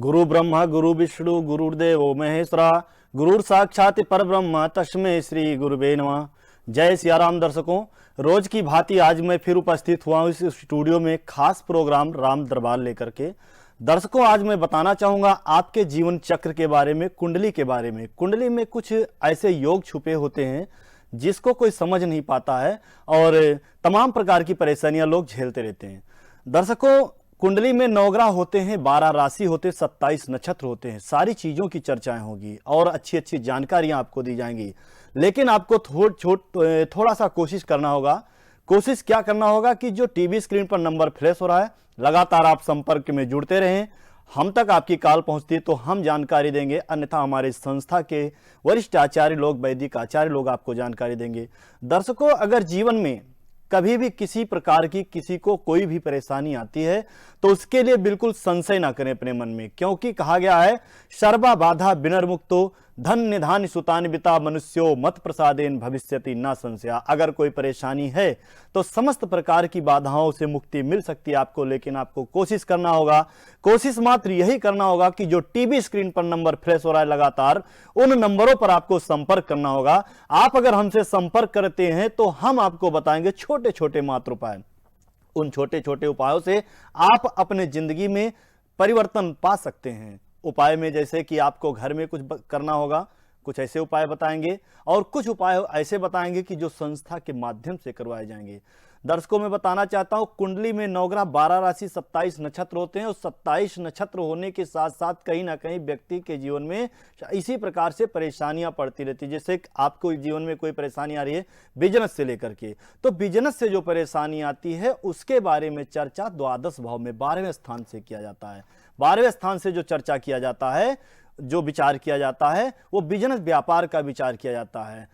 गुरु ब्रह्मा गुरु विष्णु गुरुर्देवो महेश्वरा गुरुर साक्षात परब्रह्म तस्मै श्री गुरुवे नमः। जय सिया राम। दर्शकों, रोज की भांति आज मैं फिर उपस्थित हुआ हूँ इस स्टूडियो में खास प्रोग्राम राम दरबार लेकर के। दर्शकों, आज मैं बताना चाहूँगा आपके जीवन चक्र के बारे में, कुंडली के बारे में। कुंडली में कुछ ऐसे योग छुपे होते हैं जिसको कोई समझ नहीं पाता है और तमाम प्रकार की परेशानियां लोग झेलते रहते हैं। दर्शकों, कुंडली में 9 ग्रह होते हैं, 12 राशि होते हैं, 27 नक्षत्र होते हैं। सारी चीज़ों की चर्चाएं होगी और अच्छी अच्छी जानकारियां आपको दी जाएंगी। लेकिन आपको थोड़ा सा कोशिश करना होगा। कोशिश क्या करना होगा कि जो टीवी स्क्रीन पर नंबर फ्लैश हो रहा है, लगातार आप संपर्क में जुड़ते रहें। हम तक आपकी कॉल पहुंचती है तो हम जानकारी देंगे, अन्यथा हमारे संस्था के वरिष्ठ आचार्य लोग, वैदिक आचार्य लोग आपको जानकारी देंगे। दर्शकों, अगर जीवन में कभी भी किसी प्रकार की किसी को कोई भी परेशानी आती है तो उसके लिए बिल्कुल संशय ना करें अपने मन में, क्योंकि कहा गया है सर्वा बाधा विनर्मुक्तो धन निधान सुतान्विता मनुष्यो मत प्रसादेन भविष्यति ना संशया। अगर कोई परेशानी है तो समस्त प्रकार की बाधाओं से मुक्ति मिल सकती है आपको, लेकिन आपको कोशिश करना होगा। कोशिश मात्र यही करना होगा कि जो टीवी स्क्रीन पर नंबर फ्लैश हो रहा है लगातार, उन नंबरों पर आपको संपर्क करना होगा। आप अगर हमसे संपर्क करते हैं तो हम आपको बताएंगे छोटे छोटे मात्र उपाय। उन छोटे छोटे उपायों से आप अपने जिंदगी में परिवर्तन पा सकते हैं। उपाय में जैसे कि आपको घर में कुछ करना होगा, कुछ ऐसे उपाय बताएंगे, और कुछ उपाय ऐसे बताएंगे कि जो संस्था के माध्यम से करवाए जाएंगे। दर्शकों, मैं बताना चाहता हूं, कुंडली में 9 ग्रह, 12 राशि, 27 नक्षत्र होते हैं और 27 नक्षत्र होने के साथ साथ कहीं ना कहीं व्यक्ति के जीवन में इसी प्रकार से परेशानियां पड़ती रहती है। जैसे आपको जीवन में कोई परेशानी आ रही है बिजनेस से लेकर के, तो बिजनेस से जो परेशानी आती है उसके बारे में चर्चा द्वादश भाव में 12वें स्थान से किया जाता है। 12वें स्थान से जो चर्चा किया जाता है, जो विचार किया जाता है, वो बिजनेस व्यापार का विचार किया जाता है।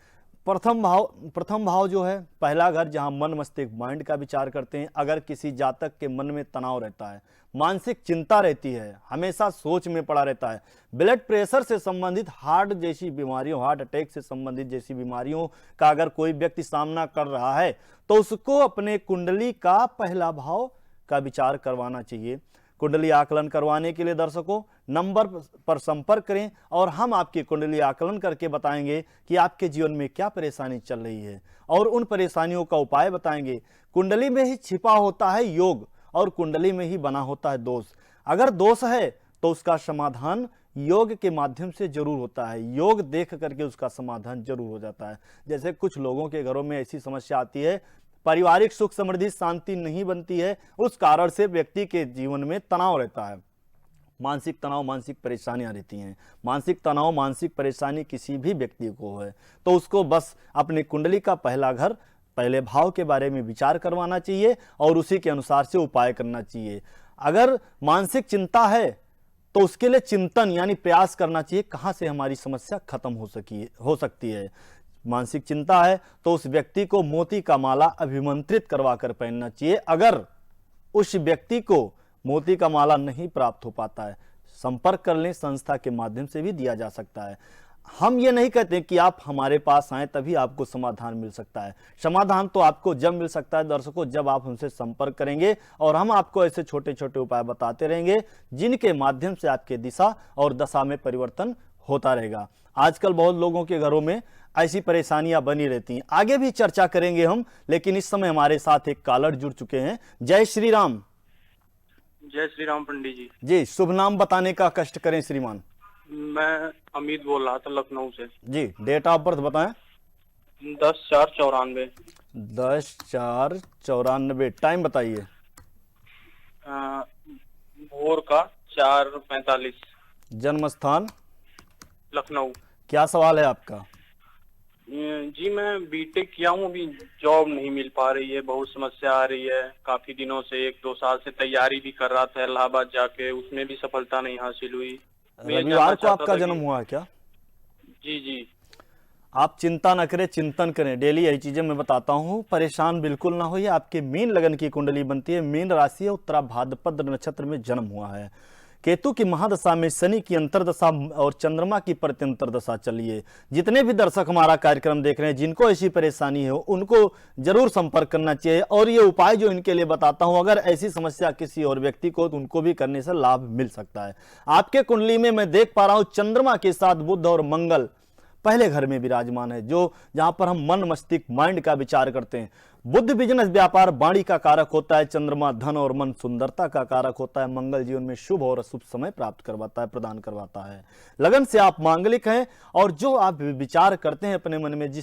प्रथम भाव जो है पहला घर, जहां मन मस्तिष्क माइंड का विचार करते हैं। अगर किसी जातक के मन में तनाव रहता है, मानसिक चिंता रहती है, हमेशा सोच में पड़ा रहता है, ब्लड प्रेशर से संबंधित, हार्ट जैसी बीमारियों, हार्ट अटैक से संबंधित जैसी बीमारियों का अगर कोई व्यक्ति सामना कर रहा है तो उसको अपने कुंडली का पहला भाव का विचार करवाना चाहिए। कुंडली आकलन करवाने के लिए दर्शकों नंबर पर संपर्क करें और हम आपकी कुंडली आकलन करके बताएंगे कि आपके जीवन में क्या परेशानी चल रही है और उन परेशानियों का उपाय बताएंगे। कुंडली में ही छिपा होता है योग और कुंडली में ही बना होता है दोष। अगर दोष है तो उसका समाधान योग के माध्यम से जरूर होता है। योग देख करके उसका समाधान जरूर हो जाता है। जैसे कुछ लोगों के घरों में ऐसी समस्या आती है, पारिवारिक सुख समृद्धि शांति नहीं बनती है, उस कारण से व्यक्ति के जीवन में तनाव रहता है, मानसिक तनाव, मानसिक परेशानियां रहती हैं। मानसिक तनाव, मानसिक परेशानी किसी भी व्यक्ति को है तो उसको बस अपने कुंडली का पहला घर, पहले भाव के बारे में विचार करवाना चाहिए और उसी के अनुसार से उपाय करना चाहिए। अगर मानसिक चिंता है तो उसके लिए चिंतन यानी प्रयास करना चाहिए कहाँ से हमारी समस्या खत्म हो सकती है। मानसिक चिंता है तो उस व्यक्ति को मोती का माला अभिमंत्रित करवा कर पहनना चाहिए। अगर उस व्यक्ति को मोती का माला नहीं प्राप्त हो पाता है, संपर्क कर लें, संस्था के माध्यम से भी दिया जा सकता है। हम ये नहीं कहते कि आप हमारे पास आए तभी आपको समाधान मिल सकता है। समाधान तो आपको जब मिल सकता है दर्शकों, जब आप हमसे संपर्क करेंगे और हम आपको ऐसे छोटे छोटे उपाय बताते रहेंगे जिनके माध्यम से आपके दिशा और दशा में परिवर्तन होता रहेगा। आजकल बहुत लोगों के घरों में ऐसी परेशानियां बनी रहती हैं। आगे भी चर्चा करेंगे हम, लेकिन इस समय हमारे साथ एक कॉलर जुड़ चुके हैं। जय श्री राम। जय श्री राम पंडित जी। जी, शुभ नाम बताने का कष्ट करें श्रीमान। मैं अमित बोल रहा था लखनऊ से। जी, डेट ऑफ बर्थ बताएं। 10/4/94। 10/4/94। टाइम बताइए। भोर का 4:45। जन्म स्थान लखनऊ। क्या सवाल है आपका? जी, मैं बीटेक किया हूँ, अभी जॉब नहीं मिल पा रही है, बहुत समस्या आ रही है। काफी दिनों से 1-2 साल से तैयारी भी कर रहा था इलाहाबाद जाके, उसमें भी सफलता नहीं हासिल हुई। रविवार को आपका जन्म हुआ है क्या? जी जी। आप चिंता न करें, चिंतन करें। डेली यही चीजें मैं बताता हूँ, परेशान बिल्कुल ना होइए। आपके मीन लगन की कुंडली बनती है, मीन राशि है, उत्तरा भाद्रपद नक्षत्र में जन्म हुआ है। केतु की महादशा में शनि की अंतर्दशा और चंद्रमा की प्रत्यंतर दशा चली है। जितने भी दर्शक हमारा कार्यक्रम देख रहे हैं, जिनको ऐसी परेशानी है, उनको जरूर संपर्क करना चाहिए। और ये उपाय जो इनके लिए बताता हूं, अगर ऐसी समस्या किसी और व्यक्ति को, तो उनको भी करने से लाभ मिल सकता है। आपके कुंडली में मैं देख पा रहा हूं चंद्रमा के साथ बुध और मंगल पहले घर में विराजमान है, जो जहां पर हम मन मस्तिष्क माइंड का विचार करते हैं। बुध बिजनेस व्यापार वाणी का कारक होता है, चंद्रमा धन और मन सुंदरता का कारक होता है, मंगल जीवन में शुभ और अशुभ समय प्राप्त करवाता है, प्रदान करवाता है। लगन से आप मांगलिक हैं और जो आप विचार करते हैं अपने मन में,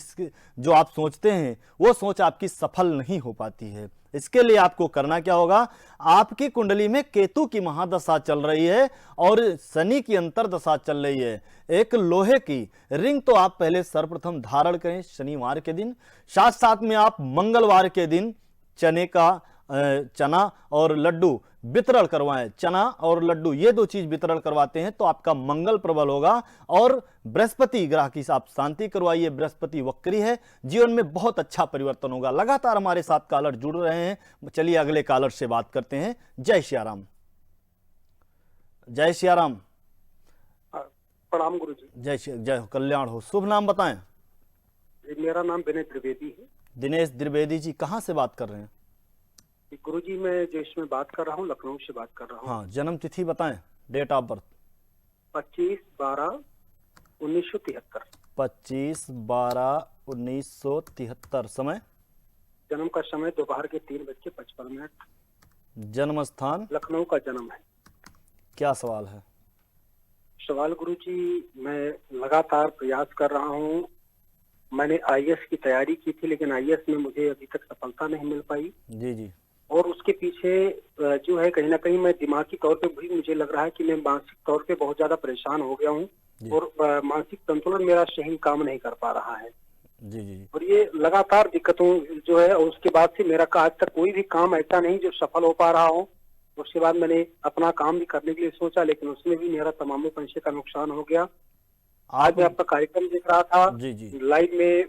जो आप सोचते हैं, वो सोच आपकी सफल नहीं हो पाती है। इसके लिए आपको करना क्या होगा, आपकी कुंडली में केतु की महादशा चल रही है और शनि की अंतरदशा चल रही है। एक लोहे की रिंग तो आप पहले सर्वप्रथम धारण करें शनिवार के दिन, साथ साथ में आप मंगलवार के दिन चना और लड्डू वितरण करवाएं। चना और लड्डू ये दो चीज वितरण करवाते हैं तो आपका मंगल प्रबल होगा। और बृहस्पति ग्रह की आप शांति करवाइए, बृहस्पति वक्री है, जीवन में बहुत अच्छा परिवर्तन होगा। लगातार हमारे साथ कॉलर जुड़ रहे हैं, चलिए अगले कॉलर से बात करते हैं। जय सियाराम। जय सियाराम। प्रणाम गुरु जी। जय कल्याण हो। शुभ नाम बताएं। मेरा नाम दिनेश द्विवेदी है। दिनेश द्विवेदी जी, कहाँ से बात कर रहे हैं? गुरु जी मैं जो इसमें बात कर रहा हूँ, लखनऊ से बात कर रहा हूँ। हाँ, जन्म तिथि बताएं, डेट ऑफ बर्थ। 25/12/1973। 25/12/1973। समय? जन्म का समय दोपहर के 3:55। जन्म स्थान? लखनऊ का जन्म है। क्या सवाल है? सवाल गुरु जी, मैं लगातार प्रयास कर रहा हूँ। मैंने आईएएस की तैयारी की थी, लेकिन आईएएस में मुझे अभी तक सफलता नहीं मिल पाई। जी जी। और उसके पीछे जो है कहीं ना कहीं मैं दिमागी तौर पे भी मुझे लग रहा है कि मैं मानसिक तौर पे बहुत ज्यादा परेशान हो गया हूँ और मानसिक संतुलन मेरा सही काम नहीं कर पा रहा है। जी जी। और ये लगातार दिक्कतों जो है, और उसके बाद से मेरा आज तक कोई भी काम ऐसा नहीं जो सफल हो पा रहा हो। उसके बाद मैंने अपना काम भी करने के लिए सोचा, लेकिन उसमें भी मेरा तमाम पैसे का नुकसान हो गया। आज मैं आपका कार्यक्रम देख रहा था जी जी। लाइव में,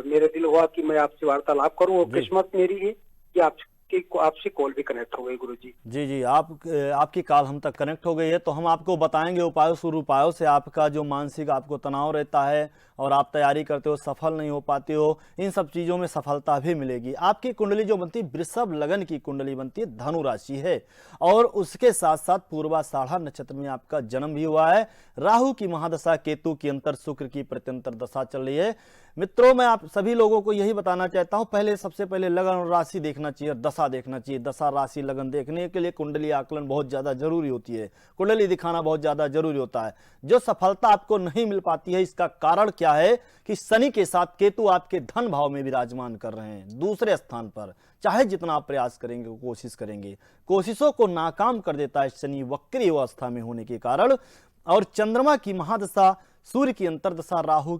मेरा दिल हुआ कि मैं आपसे वार्तालाप करूं, और किस्मत मेरी है कि आपसे कॉल भी कनेक्ट हो गई गुरु जी। जी जी, आपकी कॉल हम तक कनेक्ट हो गई है, तो हम आपको बताएंगे उपायों से आपका जो मानसिक आपको तनाव रहता है और आप तैयारी करते हो, सफल नहीं हो पाते हो, इन सब चीज़ों में सफलता भी मिलेगी। आपकी कुंडली जो बनती है वृषभ लगन की कुंडली बनती है, धनु राशि है, और उसके साथ साथ पूर्वाषाढ़ा नक्षत्र में आपका जन्म भी हुआ है। राहु की महादशा, केतु की अंतर, शुक्र की प्रत्यंतर दशा चल रही है। मित्रों, मैं आप सभी लोगों को यही बताना चाहता हूं, सबसे पहले लगन और राशि देखना चाहिए, दशा देखना चाहिए। दशा, राशि, लगन देखने के लिए कुंडली आकलन बहुत ज्यादा जरूरी होती है, कुंडली दिखाना बहुत ज्यादा जरूरी होता है। जो सफलता आपको नहीं मिल पाती है, इसका कारण क्या है कि शनि के साथ केतु आपके धन भाव में विराजमान कर रहे हैं, दूसरे स्थान पर। चाहे जितना आप प्रयास करेंगे, कोशिश करेंगे, कोशिशों को नाकाम कर देता है शनि वक्री अवस्था में होने के कारण। और चंद्रमा की महादशा, सूर्य की अंतरदशा, राहु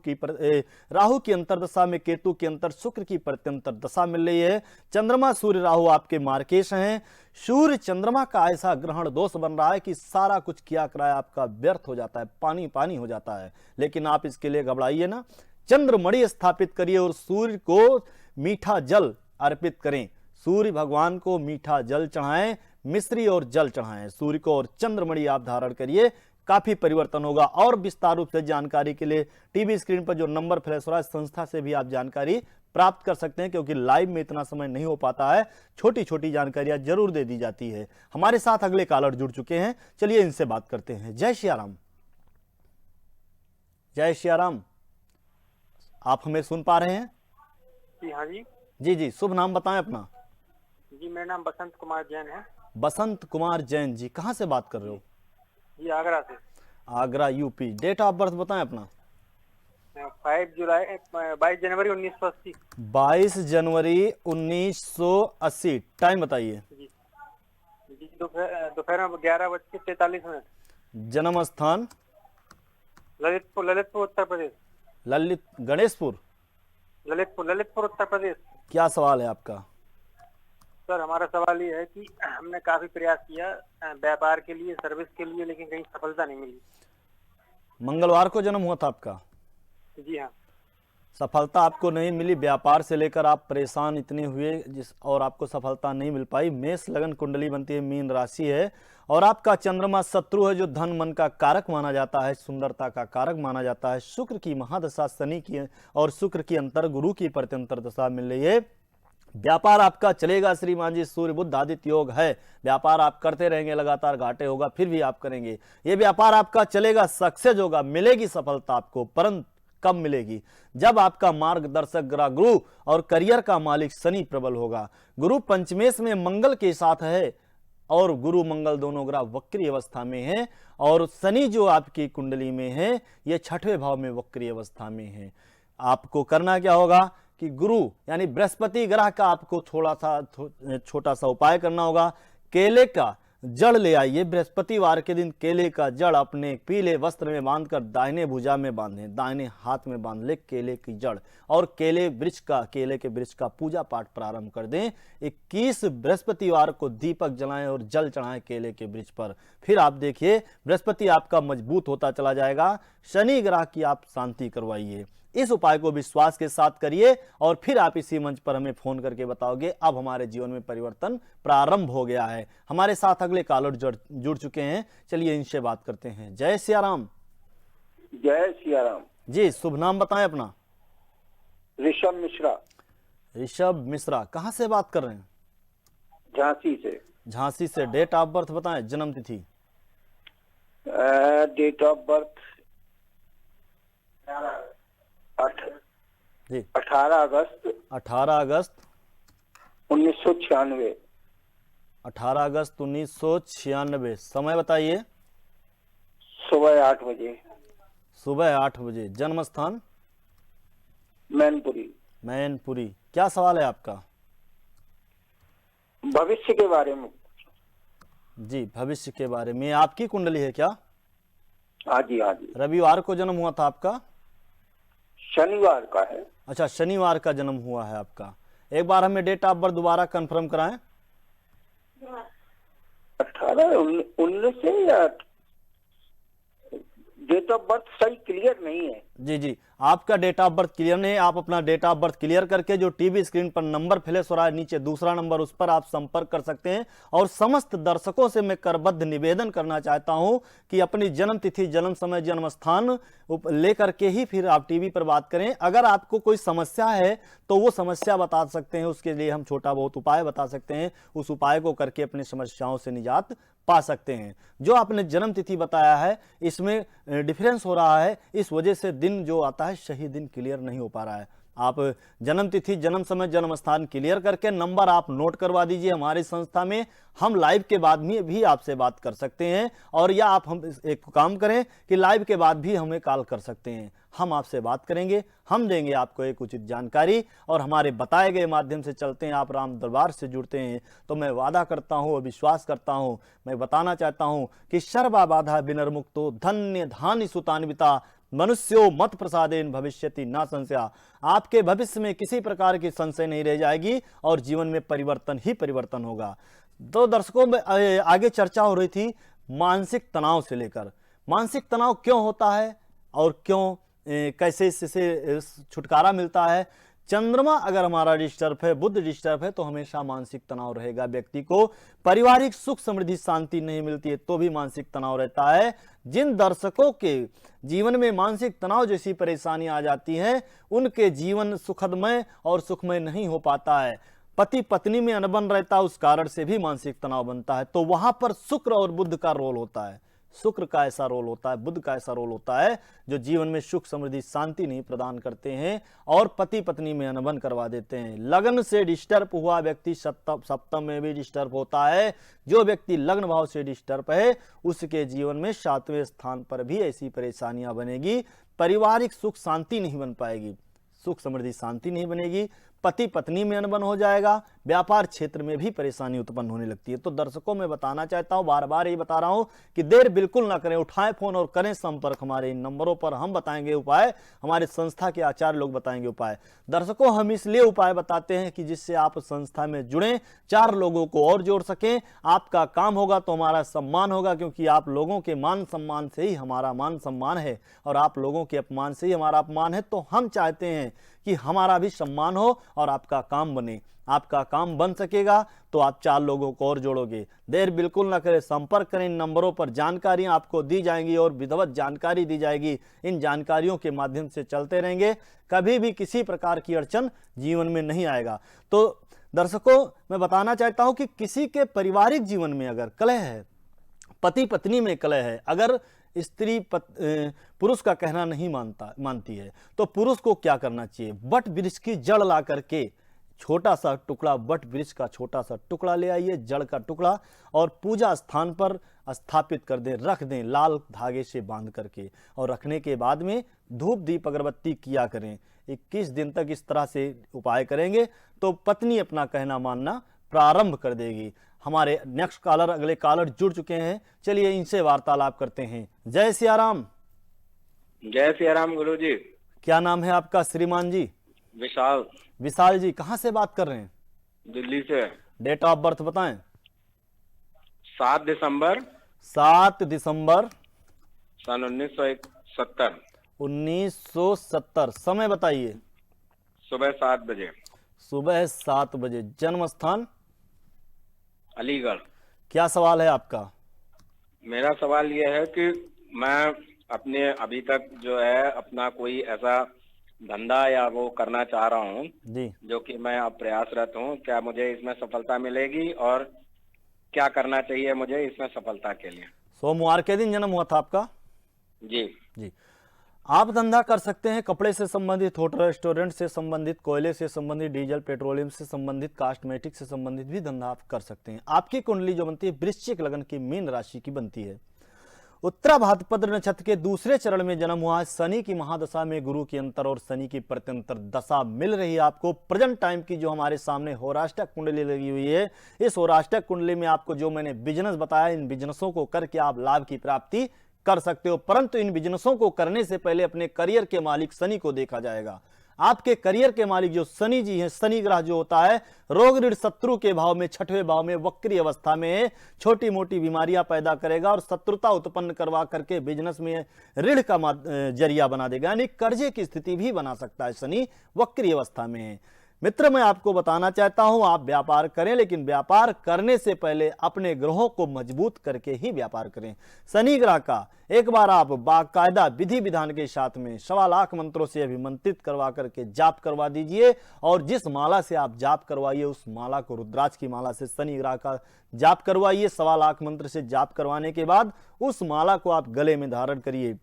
की अंतरदशा में केतु की अंतर, शुक्र की प्रत्यंतर दशा मिल रही है। चंद्रमा, सूर्य, राहु आपके मार्केश हैं। सूर्य चंद्रमा का ऐसा ग्रहण दोष बन रहा है कि सारा कुछ किया कराया आपका व्यर्थ हो जाता है, पानी पानी हो जाता है। लेकिन आप इसके लिए घबराइए ना, चंद्रमणि स्थापित करिए और सूर्य को मीठा जल अर्पित करें। सूर्य भगवान को मीठा जल चढ़ाएं, मिश्री और जल चढ़ाएं। सूर्य को और चंद्रमणि आप धारण करिए, काफी परिवर्तन होगा। और विस्तार रूप से जानकारी के लिए टीवी स्क्रीन पर जो नंबर फ्लैश हो रहा है, संस्था से भी आप जानकारी प्राप्त कर सकते हैं, क्योंकि लाइव में इतना समय नहीं हो पाता है, छोटी छोटी जानकारियां जरूर दे दी जाती है। हमारे साथ अगले कॉलर जुड़ चुके हैं, चलिए इनसे बात करते हैं। जय सियाराम। जय सियाराम। आप हमें सुन पा रहे हैं? जी हाँ जी। जी जी, शुभ नाम बताएं अपना। जी मेरा नाम बसंत कुमार जैन है। बसंत कुमार जैन जी, कहाँ से बात कर रहे हो? जी आगरा से। Agra UP. Date of birth बताएं अपना। 22 जनवरी 1980। 22 जनवरी 1980। टाइम बताइए। जी दोपहर में 11:43। जन्म स्थान? ललितपुर उत्तर प्रदेश। गणेशपुर। ललितपुर उत्तर प्रदेश। क्या सवाल है आपका? सर हमारा सवाल ये है कि हमने काफी प्रयास किया व्यापार के लिए, सर्विस के लिए, लेकिन कहीं सफलता नहीं मिली। मंगलवार को जन्म हुआ था आपका? जी हाँ। सफलता आपको नहीं मिली, व्यापार से लेकर आप परेशान इतने हुए और आपको सफलता नहीं मिल पाई। मेष लगन कुंडली बनती है, मीन राशि है और आपका चंद्रमा शत्रु है जो धन मन का कारक माना जाता है, सुंदरता का कारक माना जाता है। शुक्र की महादशा शनि की और शुक्र की अंतर गुरु की प्रत्यंतर दशा मिल रही है। व्यापार आपका चलेगा श्रीमान जी, सूर्य बुध आदित्य योग है, व्यापार आप करते रहेंगे, लगातार घाटे होगा फिर भी आप करेंगे। ये व्यापार आपका चलेगा, सक्सेस होगा, मिलेगी सफलता आपको, परंतु कब मिलेगी? जब आपका मार्गदर्शक ग्रह गुरु और करियर का मालिक शनि प्रबल होगा। गुरु पंचमेश में मंगल के साथ है और गुरु मंगल दोनों ग्रह वक्री अवस्था में है और शनि जो आपकी कुंडली में है ये 6वें भाव में वक्री अवस्था में है। आपको करना क्या होगा कि गुरु यानी बृहस्पति ग्रह का आपको छोटा सा उपाय करना होगा। केले का जड़ ले आइए, बृहस्पतिवार के दिन केले का जड़ अपने पीले वस्त्र में बांधकर दाहिने भुजा में बांधें, दाहिने हाथ में बांध ले केले की जड़ और केले के वृक्ष का पूजा पाठ प्रारंभ कर दें। 21 बृहस्पतिवार को दीपक जलाएं और जल चढ़ाएं केले के वृक्ष पर। फिर आप देखिए बृहस्पति आपका मजबूत होता चला जाएगा। शनि ग्रह की आप शांति करवाइए। इस उपाय को विश्वास के साथ करिए और फिर आप इसी मंच पर हमें फोन करके बताओगे अब हमारे जीवन में परिवर्तन प्रारंभ हो गया है। हमारे साथ अगले कॉलर जुड़ चुके हैं, चलिए इनसे बात करते हैं। जय सिया राम। जय सिया राम जी, शुभ नाम बताएं अपना। ऋषभ मिश्रा। ऋषभ मिश्रा, कहाँ से बात कर रहे हैं? झांसी से। झांसी से। डेट ऑफ बर्थ बताएं, जन्म तिथि। डेट ऑफ बर्थ जी 18 अगस्त 1996। 18 अगस्त 1996। समय बताइए। सुबह 8 बजे। सुबह 8 बजे। जन्म स्थान? मैनपुरी। मैनपुरी। क्या सवाल है आपका? भविष्य के बारे में। जी, भविष्य के बारे में। आपकी कुंडली है क्या? हाँ जी हाँ जी। रविवार को जन्म हुआ था आपका? शनिवार का है। अच्छा, शनिवार का जन्म हुआ है आपका। एक बार हमें डेट ऑफ बर्थ दोबारा कंफर्म कराएं। 18 19 से या डेट ऑफ बर्थ सही क्लियर नहीं है। जी जी, आपका डेट ऑफ बर्थ क्लियर नहीं है। आप अपना डेट ऑफ बर्थ क्लियर करके जो टीवी स्क्रीन पर नंबर फ्लैश हो रहा है नीचे दूसरा नंबर, उस पर आप संपर्क कर सकते हैं। और समस्त दर्शकों से मैं करबद्ध निवेदन करना चाहता हूं कि अपनी जन्म तिथि, जन्म समय, जन्म स्थान लेकर के ही फिर आप टीवी पर बात करें। अगर आपको कोई समस्या है तो वो समस्या बता सकते हैं, उसके लिए हम छोटा बहुत उपाय बता सकते हैं। उस उपाय को करके अपनी समस्याओं से निजात पा सकते हैं। जो आपने जन्म तिथि बताया है इसमें डिफरेंस हो रहा है, इस वजह से दिन जो आता है सही दिन क्लियर नहीं हो पा रहा है। आप जन्म तिथि, जन्म समय, जन्म स्थान क्लियर करके नंबर आप नोट करवा दीजिए हमारी संस्था में। हम लाइव के बाद में भी आपसे बात कर सकते हैं और या आप हम एक काम करें कि लाइव के बाद भी हमें कॉल कर सकते हैं। हम आपसे बात करेंगे, हम देंगे आपको एक उचित जानकारी और हमारे बताए गए माध्यम से चलते हैं। आप राम दरबार से जुड़ते हैं तो मैं वादा करता हूं और विश्वास करता हूं, मैं बताना चाहता हूं कि सर्वा बाधा विनिर्मुक्तो धन्य धान्य सुतान्विता मनुष्यो मत प्रसादेन भविष्यति ना संशया। आपके भविष्य में किसी प्रकार की संशय नहीं रह जाएगी और जीवन में परिवर्तन ही परिवर्तन होगा। तो दर्शकों में आगे चर्चा हो रही थी मानसिक तनाव से लेकर। मानसिक तनाव क्यों होता है और क्यों कैसे इससे छुटकारा मिलता है। चंद्रमा अगर हमारा डिस्टर्ब है, बुध डिस्टर्ब है तो हमेशा मानसिक तनाव रहेगा। व्यक्ति को पारिवारिक सुख समृद्धि शांति नहीं मिलती है तो भी मानसिक तनाव रहता है। जिन दर्शकों के जीवन में मानसिक तनाव जैसी परेशानी आ जाती है उनके जीवन सुखदमय और सुखमय नहीं हो पाता है। पति पत्नी में अनबन रहता है, उस कारण से भी मानसिक तनाव बनता है। तो वहां पर शुक्र और बुध का रोल होता है। शुक्र का ऐसा रोल होता है, बुध का ऐसा रोल होता है जो जीवन में सुख समृद्धि शांति नहीं प्रदान करते हैं और पति पत्नी में अनबन करवा देते हैं। लग्न से डिस्टर्ब हुआ व्यक्ति सप्तम में भी डिस्टर्ब होता है। जो व्यक्ति लग्न भाव से डिस्टर्ब है उसके जीवन में 7वें स्थान पर भी ऐसी परेशानियां बनेगी। पारिवारिक सुख शांति नहीं बन पाएगी, सुख समृद्धि शांति नहीं बनेगी। पति पत्नी में अनबन हो जाएगा, व्यापार क्षेत्र में भी परेशानी उत्पन्न होने लगती है। तो दर्शकों मैं बताना चाहता हूं, बार बार यही बता रहा हूं कि देर बिल्कुल ना करें, उठाएं फोन और करें संपर्क हमारे इन नंबरों पर। हम बताएंगे उपाय, हमारे संस्था के आचार्य लोग बताएंगे उपाय। दर्शकों हम इसलिए उपाय बताते हैं कि जिससे आप संस्था में जुड़ें, 4 लोगों को और जोड़ सकें, आपका काम होगा तो हमारा सम्मान होगा, क्योंकि आप लोगों के मान सम्मान से ही हमारा मान सम्मान है और आप लोगों के अपमान से ही हमारा अपमान है। तो हम चाहते हैं कि हमारा भी सम्मान हो और आपका काम बने। आपका काम बन सकेगा तो आप 4 लोगों को और जोड़ोगे। देर बिल्कुल ना करें, संपर्क करें। इन नंबरों पर जानकारियां आपको दी जाएंगी और विधिवत जानकारी दी जाएगी। इन जानकारियों के माध्यम से चलते रहेंगे, कभी भी किसी प्रकार की अड़चन जीवन में नहीं आएगा। तो दर्शकों मैं बताना चाहता हूं कि किसी के पारिवारिक जीवन में अगर कलह है, पति पत्नी में कलह है, अगर स्त्री पुरुष का कहना नहीं मानती है, तो पुरुष को क्या करना चाहिए? वट वृक्ष की जड़ ला करके छोटा सा टुकड़ा, वट वृक्ष का छोटा सा टुकड़ा ले आइए, जड़ का टुकड़ा, और पूजा स्थान पर स्थापित कर दें, रख दें लाल धागे से बांध करके। और रखने के बाद में धूप दीप अगरबत्ती किया करें। 21 दिन तक इस तरह से उपाय करेंगे तो पत्नी अपना कहना मानना प्रारंभ कर देगी। हमारे नेक्स्ट कॉलर, अगले कॉलर जुड़ चुके हैं, चलिए इनसे वार्तालाप करते हैं। जय सिया राम। जय सिया राम गुरु जी। क्या नाम है आपका श्रीमान जी? विशाल। विशाल जी, कहाँ से बात कर रहे हैं? दिल्ली से। डेट ऑफ बर्थ बताएं। 7 दिसंबर 7 दिसंबर सन 1970। 1970। समय बताइए। सुबह 7 बजे। सुबह 7 बजे। जन्म स्थान? अलीगढ़। क्या सवाल है आपका? मेरा सवाल यह है कि मैं अपने अभी तक जो है अपना कोई ऐसा धंधा या वो करना चाह रहा हूँ जी, जो कि मैं अब प्रयासरत हूँ। क्या मुझे इसमें सफलता मिलेगी और क्या करना चाहिए मुझे इसमें सफलता के लिए? सोमवार के दिन जन्म हुआ था आपका? जी जी। आप धंधा कर सकते हैं कपड़े से संबंधित, होटल रेस्टोरेंट से संबंधित, कोयले से संबंधित, डीजल पेट्रोलियम से संबंधित, कॉस्मेटिक से संबंधित भी धंधा आप कर सकते हैं। आपकी कुंडली जो बनती है वृश्चिक लग्न की मीन राशि की बनती है। उत्तरा भाद्रपद नक्षत्र के दूसरे चरण में जन्म हुआ है। शनि की महादशा में गुरु की अंतर और शनि की प्रत्यंतर दशा मिल रही है आपको। प्रेजेंट टाइम की जो हमारे सामने होराष्टक कुंडली लगी हुई है, इस होराष्टक कुंडली में आपको जो मैंने बिजनेस बताया, इन बिजनेसों को करके आप लाभ की प्राप्ति कर सकते हो। परंतु इन बिजनेसों को करने से पहले अपने करियर के मालिक शनि को देखा जाएगा। आपके करियर के मालिक जो शनि जी हैं, शनि ग्रह जो होता है रोग ऋण शत्रु के भाव में, 6वें भाव में वक्री अवस्था में छोटी मोटी बीमारियां पैदा करेगा और शत्रुता उत्पन्न करवा करके बिजनेस में ऋण का जरिया बना देगा, यानी कर्जे की स्थिति भी बना सकता है शनि वक्री अवस्था में है। मित्र, मैं आपको बताना चाहता हूं आप व्यापार करें, लेकिन व्यापार करने से पहले अपने ग्रहों को मजबूत करके ही व्यापार करें। शनि ग्रह का एक बार आप बाकायदा विधि विधान के साथ में 1.25 लाख मंत्रों से अभिमंत्रित करवा करके जाप करवा दीजिए। और जिस माला से आप जाप करवाइए उस माला को, रुद्राक्ष की माला से शनि ग्रह का जाप करवाइए। 1.25 लाख मंत्र से जाप करवाने के बाद उस माला को आप गले में धारण करिए।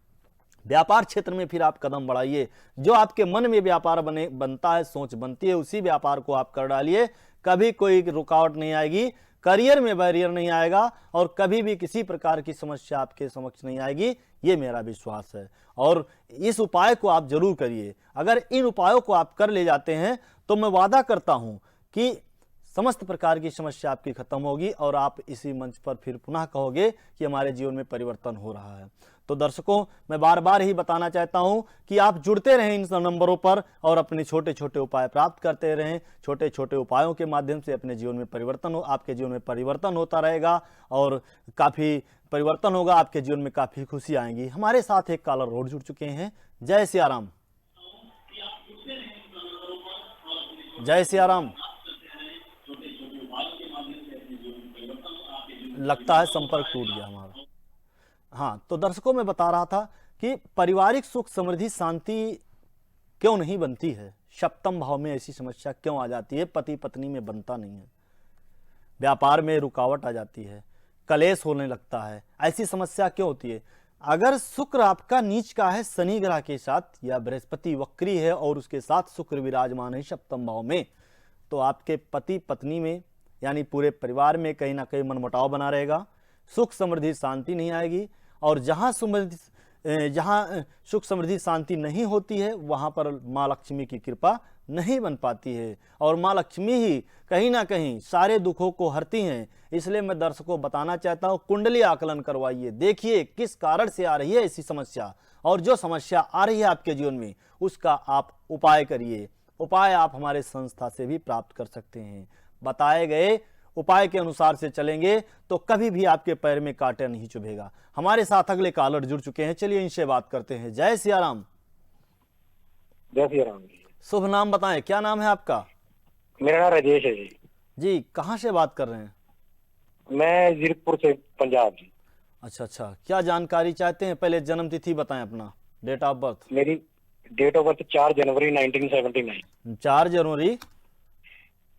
व्यापार क्षेत्र में फिर आप कदम बढ़ाइए। जो आपके मन में व्यापार बनता है, सोच बनती है, उसी व्यापार को आप कर डालिए। कभी कोई रुकावट नहीं आएगी, करियर में बैरियर नहीं आएगा और कभी भी किसी प्रकार की समस्या आपके समक्ष नहीं आएगी, ये मेरा विश्वास है। और इस उपाय को आप जरूर करिए। अगर इन उपायों को आप कर ले जाते हैं तो मैं वादा करता हूं कि समस्त प्रकार की समस्या आपकी खत्म होगी और आप इसी मंच पर फिर पुनः कहोगे कि हमारे जीवन में परिवर्तन हो रहा है। तो दर्शकों, मैं बार बार ही बताना चाहता हूं कि आप जुड़ते रहें इन नंबरों पर और अपने छोटे छोटे उपाय प्राप्त करते रहें। छोटे छोटे उपायों के माध्यम से अपने जीवन में परिवर्तन हो, आपके जीवन में परिवर्तन होता रहेगा और काफ़ी परिवर्तन होगा, आपके जीवन में काफ़ी खुशी आएंगी। हमारे साथ एक कॉलर और जुड़ चुके हैं। जय सिया राम। जय सिया राम। लगता है संपर्क टूट गया हमारा। हाँ, तो दर्शकों में बता रहा था कि पारिवारिक सुख समृद्धि शांति क्यों नहीं बनती है, 7वें भाव में ऐसी समस्या क्यों आ जाती है, पति पत्नी में बनता नहीं है, व्यापार में रुकावट आ जाती है, कलेश होने लगता है, ऐसी समस्या क्यों होती है? अगर शुक्र आपका नीच का है शनि ग्रह के साथ या बृहस्पति वक्री है और उसके साथ शुक्र विराजमान है 7वें भाव में, तो आपके पति पत्नी में यानी पूरे परिवार में कहीं ना कहीं मनमुटाव बना रहेगा, सुख समृद्धि शांति नहीं आएगी। और जहां जहाँ सुख समृद्धि शांति नहीं होती है वहाँ पर माँ लक्ष्मी की कृपा नहीं बन पाती है, और माँ लक्ष्मी ही कहीं ना कहीं सारे दुखों को हरती हैं। इसलिए मैं दर्शकों को बताना चाहता हूँ, कुंडली आकलन करवाइए, देखिए किस कारण से आ रही है ऐसी समस्या, और जो समस्या आ रही है आपके जीवन में उसका आप उपाय करिए। उपाय आप हमारे संस्था से भी प्राप्त कर सकते हैं। बताए गए उपाय के अनुसार से चलेंगे तो कभी भी आपके पैर में कांटा नहीं चुभेगा। हमारे साथ अगले कॉलर जुड़ चुके हैं, चलिए इनसे बात करते हैं। जय सिया राम। जय श्री राम जी। शुभ नाम बताएं, क्या नाम है आपका? मेरा नाम राजेश है जी। जी, कहाँ से बात कर रहे हैं? मैं जीरकपुर से, पंजाब जी। अच्छा, क्या जानकारी चाहते हैं? पहले जन्म तिथि बताएं, अपना डेट ऑफ बर्थ। मेरी डेट ऑफ बर्थ 4 जनवरी 1979। 4 जनवरी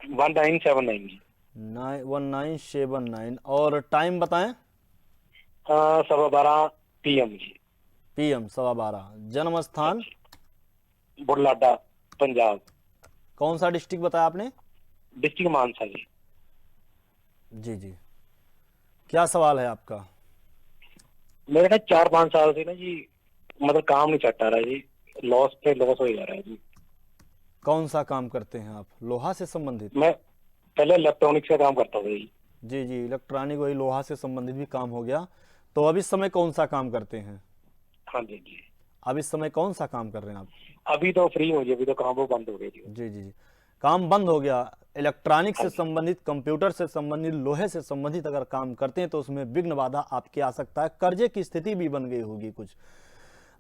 1979 जी। 1979। और टाइम बताएं। 12:15 PM जी। PM 12:15। जन्म स्थान बुढ़लाडा, पंजाब। कौन सा डिस्ट्रिक्ट बताया आपने? डिस्ट्रिक्ट मानसा जी। जी, क्या सवाल है आपका? मेरे ना 4-5 साल से ना जी, मतलब काम नहीं चट रहा जी, लॉस पे लॉस हो जा रहा है जी। कौन सा काम करते हैं आप? लोहा से संबंधित? मैं पहले इलेक्ट्रॉनिक्स का काम करता था जी। जी, इलेक्ट्रॉनिक, वही लोहा से संबंधित भी काम हो गया। तो अब इस समय कौन सा काम करते हैं? हाँ जी जी। अब इस समय कौन सा काम कर रहे हैं आप? अभी तो फ्री हो जी, अभी तो काम वो बंद हो गया जी। जी, काम बंद हो गया। इलेक्ट्रॉनिक से संबंधित, कंप्यूटर से संबंधित, लोहे से संबंधित अगर काम करते हैं तो उसमें विघ्न बाधा आपके आ सकता है। कर्जे की स्थिति भी बन गई होगी कुछ।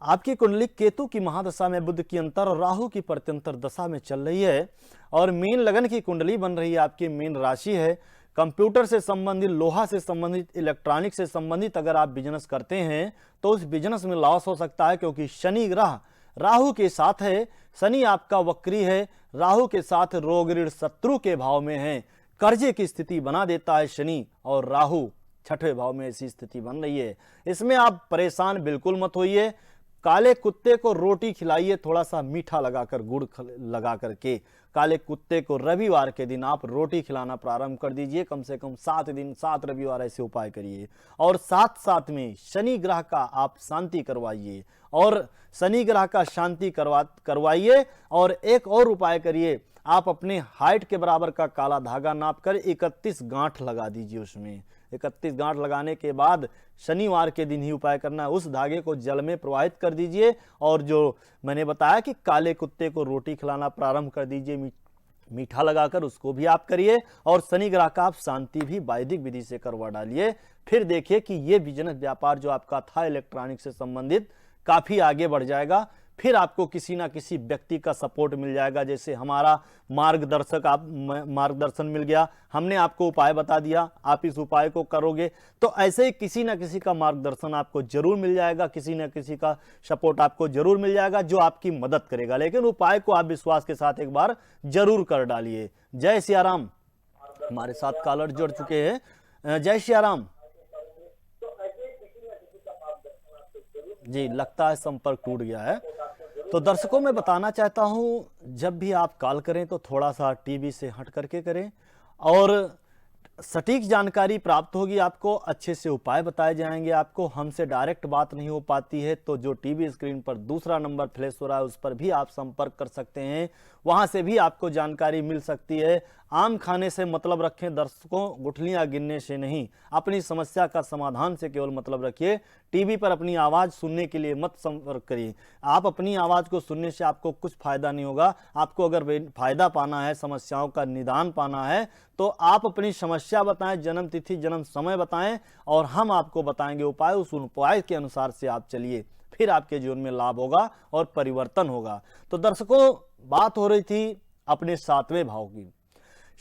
आपकी कुंडली केतु की महादशा में बुध की अंतर और राहु की प्रत्यंतर दशा में चल रही है, और मीन लगन की कुंडली बन रही है, आपकी मीन राशि है। कंप्यूटर से संबंधित, लोहा से संबंधित, इलेक्ट्रॉनिक से संबंधित अगर आप बिजनेस करते हैं तो उस बिजनेस में लॉस हो सकता है, क्योंकि शनि ग्रह राहु के साथ है। शनि आपका वक्री है, राहु के साथ रोग ऋण शत्रु के भाव में है, कर्जे की स्थिति बना देता है शनि, और राहु 6वें भाव में ऐसी स्थिति बन रही है। इसमें आप परेशान बिल्कुल मत होइए। काले कुत्ते को रोटी खिलाइए, थोड़ा सा मीठा लगाकर, गुड़ लगा करके। काले कुत्ते को रविवार के दिन आप रोटी खिलाना प्रारंभ कर दीजिए। कम से कम 7 दिन, 7 रविवार ऐसे उपाय करिए, और साथ में शनि ग्रह का आप शांति करवाइए, और शनि ग्रह का शांति करवाइए। और एक और उपाय करिए, आप अपने हाइट के बराबर का काला धागा नाप कर 31 गांठ लगा दीजिए उसमें। 31 गांठ लगाने के बाद शनिवार के दिन ही उपाय करना है। उस धागे को जल में प्रवाहित कर दीजिए, और जो मैंने बताया कि काले कुत्ते को रोटी खिलाना प्रारंभ कर दीजिए, मीठा लगाकर, उसको भी आप करिए। और शनि ग्रह का आप शांति भी वैदिक विधि से करवा डालिए। फिर देखिए कि ये बिजनेस व्यापार जो आपका था इलेक्ट्रॉनिक से संबंधित, काफी आगे बढ़ जाएगा। फिर आपको किसी ना किसी व्यक्ति का सपोर्ट मिल जाएगा, जैसे हमारा मार्गदर्शन मिल गया, हमने आपको उपाय बता दिया, आप इस उपाय को करोगे तो ऐसे ही किसी ना किसी का मार्गदर्शन आपको जरूर मिल जाएगा, किसी ना किसी का सपोर्ट आपको जरूर मिल जाएगा जो आपकी मदद करेगा। लेकिन उपाय को आप विश्वास के साथ एक बार जरूर कर डालिए। जय सिया राम। हमारे साथ कॉलर जुड़ चुके हैं। जय सिया राम जी। लगता है संपर्क टूट गया है। तो दर्शकों मैं बताना चाहता हूं, जब भी आप कॉल करें तो थोड़ा सा टीवी से हट करके करें, और सटीक जानकारी प्राप्त होगी आपको, अच्छे से उपाय बताए जाएंगे आपको। हमसे डायरेक्ट बात नहीं हो पाती है तो जो टीवी स्क्रीन पर दूसरा नंबर फ्लैश हो रहा है उस पर भी आप संपर्क कर सकते हैं, वहां से भी आपको जानकारी मिल सकती है। आम खाने से मतलब रखें दर्शकों, गुठलियां गिनने से नहीं। अपनी समस्या का समाधान से केवल मतलब रखिए। टीवी पर अपनी आवाज सुनने के लिए मत संपर्क करिए। आप अपनी आवाज को सुनने से आपको कुछ फायदा नहीं होगा। आपको अगर फायदा पाना है, समस्याओं का निदान पाना है, तो आप अपनी समस्या बताएं, जन्म तिथि, जन्म समय बताएं, और हम आपको बताएंगे उपाय। उस उपाय के अनुसार से आप चलिए, फिर आपके जीवन में लाभ होगा और परिवर्तन होगा। तो दर्शकों, बात हो रही थी अपने 7वें भाव की।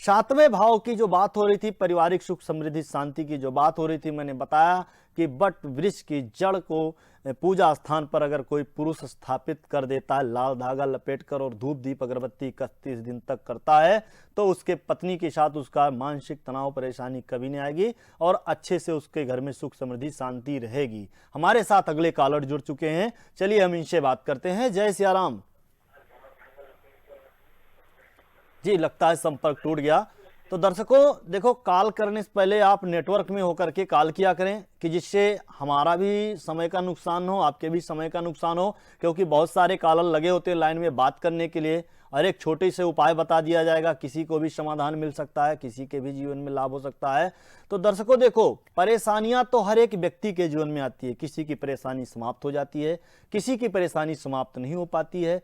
7वें भाव की जो बात हो रही थी, पारिवारिक सुख समृद्धि शांति की जो बात हो रही थी, मैंने बताया कि बट वृक्ष की जड़ को पूजा स्थान पर अगर कोई पुरुष स्थापित कर देता है, लाल धागा लपेटकर और धूप दीप अगरबत्ती 31 दिन तक करता है, तो उसके पत्नी के साथ उसका मानसिक तनाव परेशानी कभी नहीं आएगी, और अच्छे से उसके घर में सुख समृद्धि शांति रहेगी। हमारे साथ अगले कॉलर जुड़ चुके हैं, चलिए हम इनसे बात करते हैं। जय सिया राम जी। लगता है संपर्क टूट गया। तो दर्शकों देखो, कॉल करने से पहले आप नेटवर्क में होकर के कॉल किया करें कि जिससे हमारा भी समय का नुकसान हो, आपके भी समय का नुकसान हो, क्योंकि बहुत सारे कॉलर लगे होते हैं लाइन में बात करने के लिए और एक छोटे से उपाय बता दिया जाएगा, किसी को भी समाधान मिल सकता है, किसी के भी जीवन में लाभ हो सकता है। तो दर्शकों देखो, परेशानियां तो हर एक व्यक्ति के जीवन में आती है, किसी की परेशानी समाप्त हो जाती है, किसी की परेशानी समाप्त नहीं हो पाती है।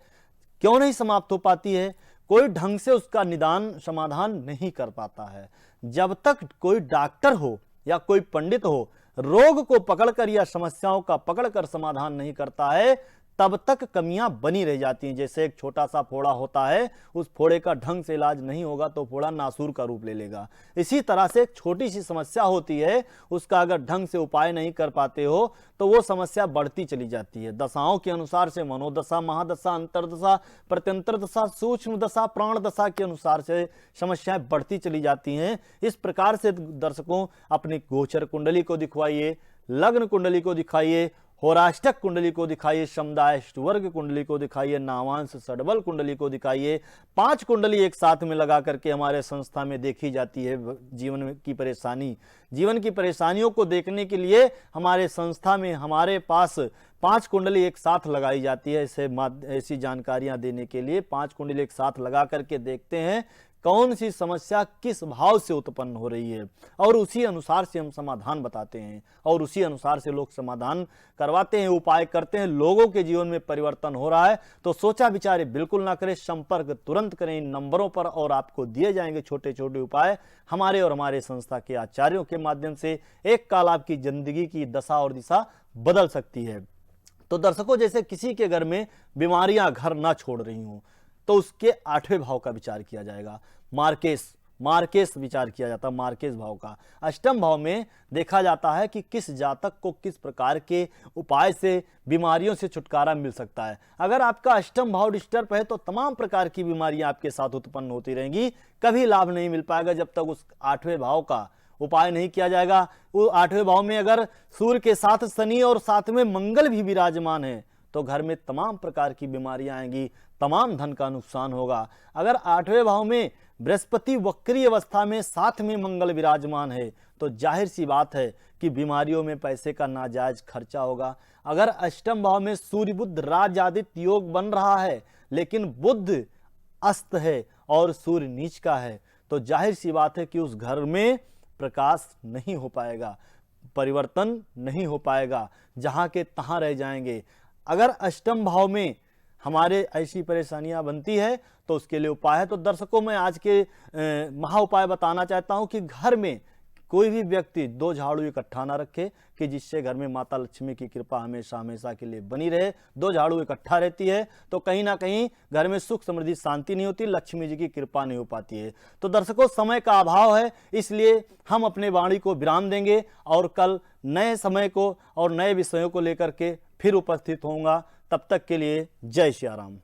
क्यों नहीं समाप्त हो पाती है? कोई ढंग से उसका निदान समाधान नहीं कर पाता है। जब तक कोई डॉक्टर हो या कोई पंडित हो रोग को पकड़कर या समस्याओं का पकड़कर समाधान नहीं करता है, तब तक कमियां बनी रह जाती हैं। जैसे एक छोटा सा फोड़ा होता है, उस फोड़े का ढंग से इलाज नहीं होगा तो फोड़ा नासूर का रूप ले लेगा। इसी तरह से एक छोटी सी समस्या होती है, उसका अगर ढंग से उपाय नहीं कर पाते हो तो वो समस्या बढ़ती चली जाती है। दशाओं के अनुसार से, मनोदशा, महादशा, अंतरदशा, प्रत्यंतर दशा, सूक्ष्म दशा, प्राण दशा के अनुसार से समस्याएं बढ़ती चली जाती हैं। इस प्रकार से दर्शकों अपनी गोचर कुंडली को दिखवाइए, लग्न कुंडली को दिखाइए, होराष्टक कुंडली को दिखाइए, समुदाय वर्ग कुंडली को दिखाइए, नामांश सडबल कुंडली को दिखाइए। 5 कुंडली एक साथ में लगा करके हमारे संस्था में देखी जाती है। जीवन की परेशानियों को देखने के लिए हमारे संस्था में हमारे पास 5 कुंडली एक साथ लगाई जाती है। ऐसी जानकारियां देने के लिए 5 कुंडली एक साथ लगा करके देखते हैं कौन सी समस्या किस भाव से उत्पन्न हो रही है और उसी अनुसार से हम समाधान बताते हैं और उसी अनुसार से लोग समाधान करवाते हैं, उपाय करते हैं। लोगों के जीवन में परिवर्तन हो रहा है तो सोचा विचारे बिल्कुल ना करें, संपर्क तुरंत करें इन नंबरों पर और आपको दिए जाएंगे छोटे छोटे उपाय हमारे और हमारे संस्था के आचार्यों के माध्यम से। एक काल आपकी जिंदगी की दशा और दिशा बदल सकती है। तो दर्शकों, जैसे किसी के घर में बीमारियां घर ना छोड़ रही हों तो उसके 8वें भाव का विचार किया जाएगा। मार्केस विचार किया जाता है, मार्केस भाव का। अष्टम भाव में देखा जाता है कि किस जातक को किस प्रकार के उपाय से बीमारियों से छुटकारा मिल सकता है। अगर आपका अष्टम भाव डिस्टर्ब है तो तमाम प्रकार की बीमारियां आपके साथ उत्पन्न होती रहेंगी, कभी लाभ नहीं मिल पाएगा जब तक उस 8वें भाव का उपाय नहीं किया जाएगा। वो 8वें भाव में अगर सूर्य के साथ शनि और साथ में मंगल भी विराजमान है तो घर में तमाम प्रकार की बीमारियां आएंगी, तमाम धन का नुकसान होगा। अगर 8वें भाव में बृहस्पति वक्री अवस्था में साथ में मंगल विराजमान है तो जाहिर सी बात है कि बीमारियों में पैसे का नाजायज खर्चा होगा। अगर अष्टम भाव में सूर्य बुध राजादित्य योग बन रहा है लेकिन बुध अस्त है और सूर्य नीच का है तो जाहिर सी बात है कि उस घर में प्रकाश नहीं हो पाएगा, परिवर्तन नहीं हो पाएगा, जहां के तहां रह जाएंगे। अगर अष्टम भाव में हमारे ऐसी परेशानियां बनती है तो उसके लिए उपाय है। तो दर्शकों, मैं आज के महा उपाय बताना चाहता हूं कि घर में कोई भी व्यक्ति 2 झाड़ू इकट्ठा ना रखे कि जिससे घर में माता लक्ष्मी की कृपा हमेशा हमेशा के लिए बनी रहे। 2 झाड़ू इकट्ठा रहती है तो कहीं ना कहीं घर में सुख समृद्धि शांति नहीं होती, लक्ष्मी जी की कृपा नहीं हो पाती है। तो दर्शकों, समय का अभाव है इसलिए हम अपने वाणी को विराम देंगे और कल नए समय को और नए विषयों को लेकर के फिर उपस्थित होऊंगा। तब तक के लिए जय श्री राम।